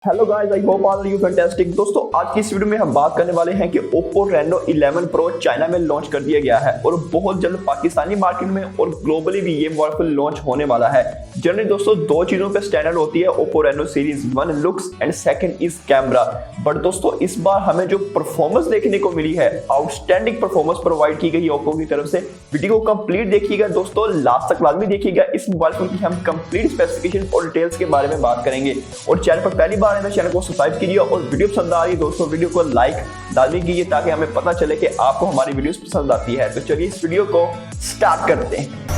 Hello guys, I hope all you fantastic. दोस्तों, आज की इस वीडियो में हम बात करने वाले हैं कि Oppo Reno 11 Pro चाइना में लॉन्च कर दिया गया है और बहुत जल्द पाकिस्तानी मार्केट में और ग्लोबली भी ये मोबाइल फोन लॉन्च होने वाला है। जनरली दोस्तों दो चीजों पे स्टैंडर्ड होती है Oppo Reno series, one looks and second is camera. But दोस्तों इस बार हमें जो परफॉर्मेंस देखने को मिली है, आउटस्टैंडिंग परफॉर्मेंस प्रोवाइड की गई Oppo की तरफ से। वीडियो को कंप्लीट देखिएगा दोस्तों, लास्ट तक लाजमी देखिएगा। इस मोबाइल फोन की हम कंप्लीट स्पेसिफिकेशन और डिटेल्स के बारे में बात करेंगे। और चैनल पर पहली बार चैनल को सब्सक्राइब कीजिए और वीडियो पसंद आ रही है दोस्तों वीडियो को लाइक लाजमी कीजिए ताकि हमें पता चले कि आपको हमारी वीडियोस पसंद आती है। तो चलिए इस वीडियो को स्टार्ट करते हैं।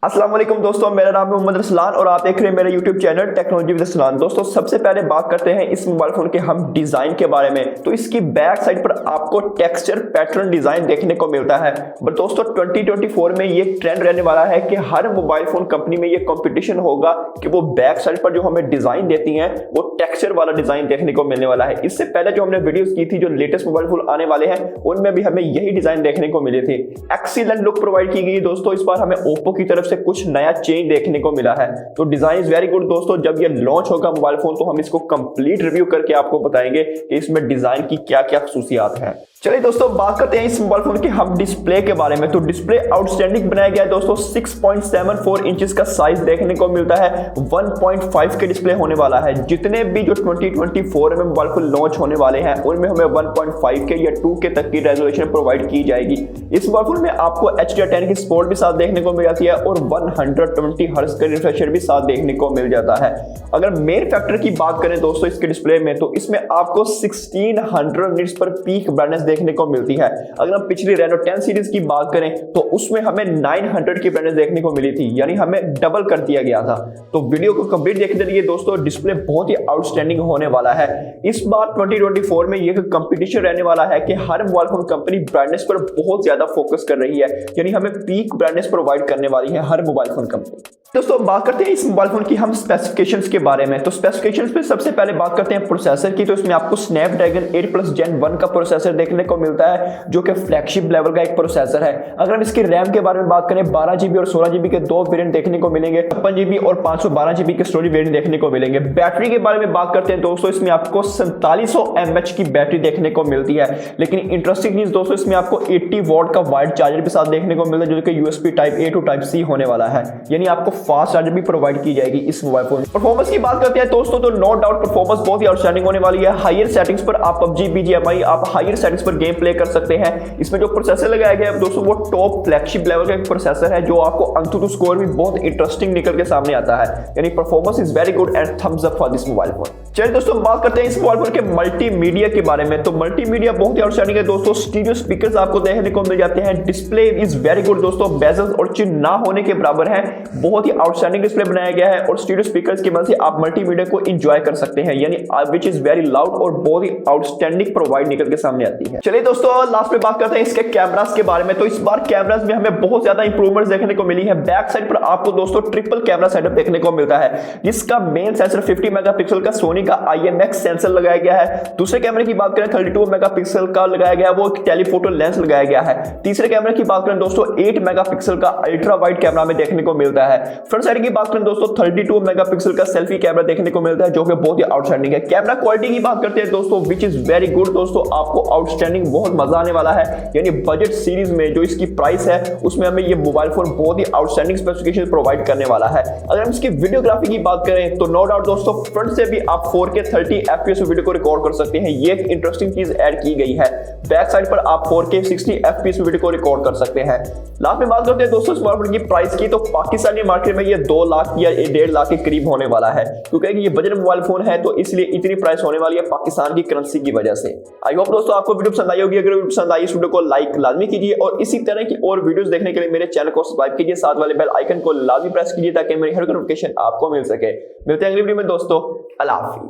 अस्सलाम वालेकुम दोस्तों, मेरा नाम है मोहम्मद रसलान और आप देख रहे हैं मेरा YouTube channel technology with Ruslaan. दोस्तों सबसे पहले बात करते हैं इस मोबाइल फोन के हम डिजाइन के बारे में। तो इसकी बैक साइड पर आपको टेक्सचर पैटर्न डिजाइन देखने को मिलता है। बट दोस्तों 2024 में ये ट्रेंड रहने वाला है कि हर मोबाइल फोन कंपनी में ये कंपटीशन होगा कि वो बैक साइड पर जो हमें डिजाइन देती हैं वो टेक्सचर वाला डिजाइन देखने को मिलने वाला है। इससे पहले जो हमने वीडियोस की थी, जो लेटेस्ट मोबाइल फोन आने वाले हैं, उनमें भी हमें यही डिजाइन देखने को मिले थे। एक्सीलेंट लुक प्रोवाइड की गई दोस्तों। इस बार हमें Oppo की तरफ से कुछ नया चेंज देखने को मिला है। तो डिजाइन इज वेरी गुड दोस्तों। जब ये लॉन्च होगा मोबाइल फोन तो हम इसको कंप्लीट रिव्यू करके आपको बताएंगे कि इसमें डिजाइन की क्या क्या खसूसियात हैं। चलिए दोस्तों बात करते हैं इस मोबाइल फोन की हम डिस्प्ले के बारे में। तो डिस्प्ले आउटस्टैंडिंग बनाया गया है दोस्तों। 6.74 इंचेस का साइज देखने को मिलता है। 1.5 के डिस्प्ले होने वाला है। जितने भी जो 2024 में मोबाइल फोन लॉन्च होने वाले हैं उनमें हमें 1.5 के या 2 तक की रेजोल्यूशन प्रोवाइड की जाएगी। इस मोबाइल फोन में आपको HDR10 की सपोर्ट भी साथ देखने को मिल जाती है और 120 हर्ट्ज का रिफ्रेश रेट भी साथ देखने को मिल जाता है। अगर मेन फैक्टर की बात करें दोस्तों इसके डिस्प्ले में, तो इसमें आपको 1600 निट्स पर पीक ब्राइटनेस देखने को मिलती है। अगर हम पिछली Reno 10 सीरीज की बात करें तो उसमें हमें 900 की ब्राइटनेस देखने को मिली थी, यानी हमें डबल कर दिया गया था। तो वीडियो को कंप्लीट देखते रहिए दोस्तों, डिस्प्ले बहुत ही आउटस्टैंडिंग होने वाला है। इस बार 2024 में यह कंपटीशन रहने वाला है कि हर मोबाइल फोन कंपनी ब्राइटनेस पर बहुत ज्यादा फोकस कर रही है, यानी हमें पीक ब्राइटनेस प्रोवाइड करने वाली है हर मोबाइल फोन कंपनी। दोस्तों बात करते हैं इस मोबाइल फोन की हम स्पेसिफिकेशंस के बारे में। तो स्पेसिफिकेशंस पे सबसे पहले बात करते हैं प्रोसेसर की। तो इसमें आपको स्नैपड्रैगन 8+ Gen 1 का प्रोसेसर देखने को मिलता है, जो कि फ्लैगशिप लेवल का एक प्रोसेसर है। अगर हम इसकी रैम के बारे में बात करें, 12GB और 16GB के दो वेरिएंट देखने को मिलेंगे। 56GB और 512GB के स्टोरेज वेरिएंट देखने को मिलेंगे। बैटरी के बारे में बात करते हैं दोस्तों, इसमें आपको 4700 mAh की बैटरी देखने को मिलती है। लेकिन इंटरेस्टिंग न्यूज दोस्तों, इसमें आपको 80 वॉट का वाइड चार्जर भी साथ देखने को मिलता है, जो कि USB Type-A to Type-C होने वाला है, यानी आपको फास्ट चार्जर भी प्रोवाइड की जाएगी इस मोबाइल फोन। परफॉर्मेंस की बात करते हैं दोस्तों, तो नो डाउट परफॉर्मेंस बहुत ही आउटस्टैंडिंग होने वाली है। हायर सेटिंग्स पर आप PUBG BGMI आप हायर सेटिंग्स पर गेम प्ले कर सकते हैं। इसमें जो प्रोसेसर लगाया गया है दोस्तों वो टॉप फ्लैगशिप लेवल का एक प्रोसेसर है, जो आपको AnTuTu स्कोर भी बहुत इंटरेस्टिंग निकल के सामने आता है, यानी performance is very good and thumbs up for this mobile phone. चलिए दोस्तों बात करते हैं इस मोबाइल फोन के मल्टीमीडिया के बारे में। तो मल्टीमीडिया बहुत ही आउटस्टैंडिंग है दोस्तों। स्टीरियो स्पीकर्स आपको देखने को मिल जाते हैं। डिस्प्ले इज वेरी गुड दोस्तों। बेजल्स और चिन्ह ना होने के बराबर है। बहुत ही आउटस्टैंडिंग डिस्प्ले बनाया गया है और स्टीरियो स्पीकर्स की मदद से आप मल्टीमीडिया को एंजॉय कर सकते हैं, यानी विच इज वेरी लाउड और बहुत ही आउटस्टैंडिंग प्रोवाइड निकल के सामने आती है। चलिए दोस्तों लास्ट में बात करते हैं इसके कैमरास के बारे में। तो इस बार कैमरास में हमें बहुत ज्यादा इंप्रूवमेंट्स देखने को मिली है। बैक साइड पर आपको दोस्तों ट्रिपल कैमरा सेटअप देखने को मिलता है, जिसका मेन सेंसर 50 मेगापिक्सल का सोनी का IMX सेंसर लगाया गया है। दूसरे कैमरे की बात करें 32 मेगापिक्सल का लगाया गया है, वो टेलीफोटो लेंस लगाया गया है। तीसरे कैमरे की बात करें दोस्तों 8 मेगापिक्सल का अल्ट्रा वाइड कैमरा में देखने को मिलता है। फ्रंट साइड की बात करें दोस्तों 32 मेगापिक्सल का सेल्फी कैमरा देखने को मिलता है, जो कि बहुत ही आउटस्टैंडिंग है। कैमरा क्वालिटी की बात करते हैं दोस्तों, विच इज वेरी गुड दोस्तों। आपको आउटस्टैंडिंग बहुत मजा आने वाला है, यानी बजट सीरीज में जो इसकी प्राइस है उसमें हमें ये मोबाइल फोन बहुत ही आउटस्टैंडिंग स्पेसिफिकेशन प्रोवाइड करने वाला है। अगर हम इसकी वीडियोग्राफी की बात करें तो नो डाउट दोस्तों फ्रंट से भी आप 4K 30 FPS वीडियो को रिकॉर्ड कर सकते हैं। ये एक इंटरेस्टिंग चीज ऐड की गई है। बैक साइड पर आप 4K 60 FPS वीडियो को रिकॉर्ड कर सकते हैं। लास्ट में बात करते हैं दोस्तों स्मार्टफोन की प्राइस की। तो पाकिस्तानी मार्केट में ये 2 लाख या 1.5 लाख के करीब होने वाला है, क्योंकि ये बजट मोबाइल फोन है तो इसलिए इतनी प्राइस होने वाली है पाकिस्तान की करेंसी की वजह से। आई होप दोस्तों आपको वीडियो पसंद आई होगी। अगर वीडियो पसंद आई इस वीडियो को लाइक लाजमी कीजिए और इसी तरह की और वीडियोस देखने के लिए मेरे चैनल को सब्सक्राइब कीजिए। साथ वाले बेल आइकन को लाजमी प्रेस कीजिए ताकि मेरी हर नोटिफिकेशन आपको मिल सके। मिलते हैं अगली वीडियो में दोस्तों। अल्लाह हाफिज़।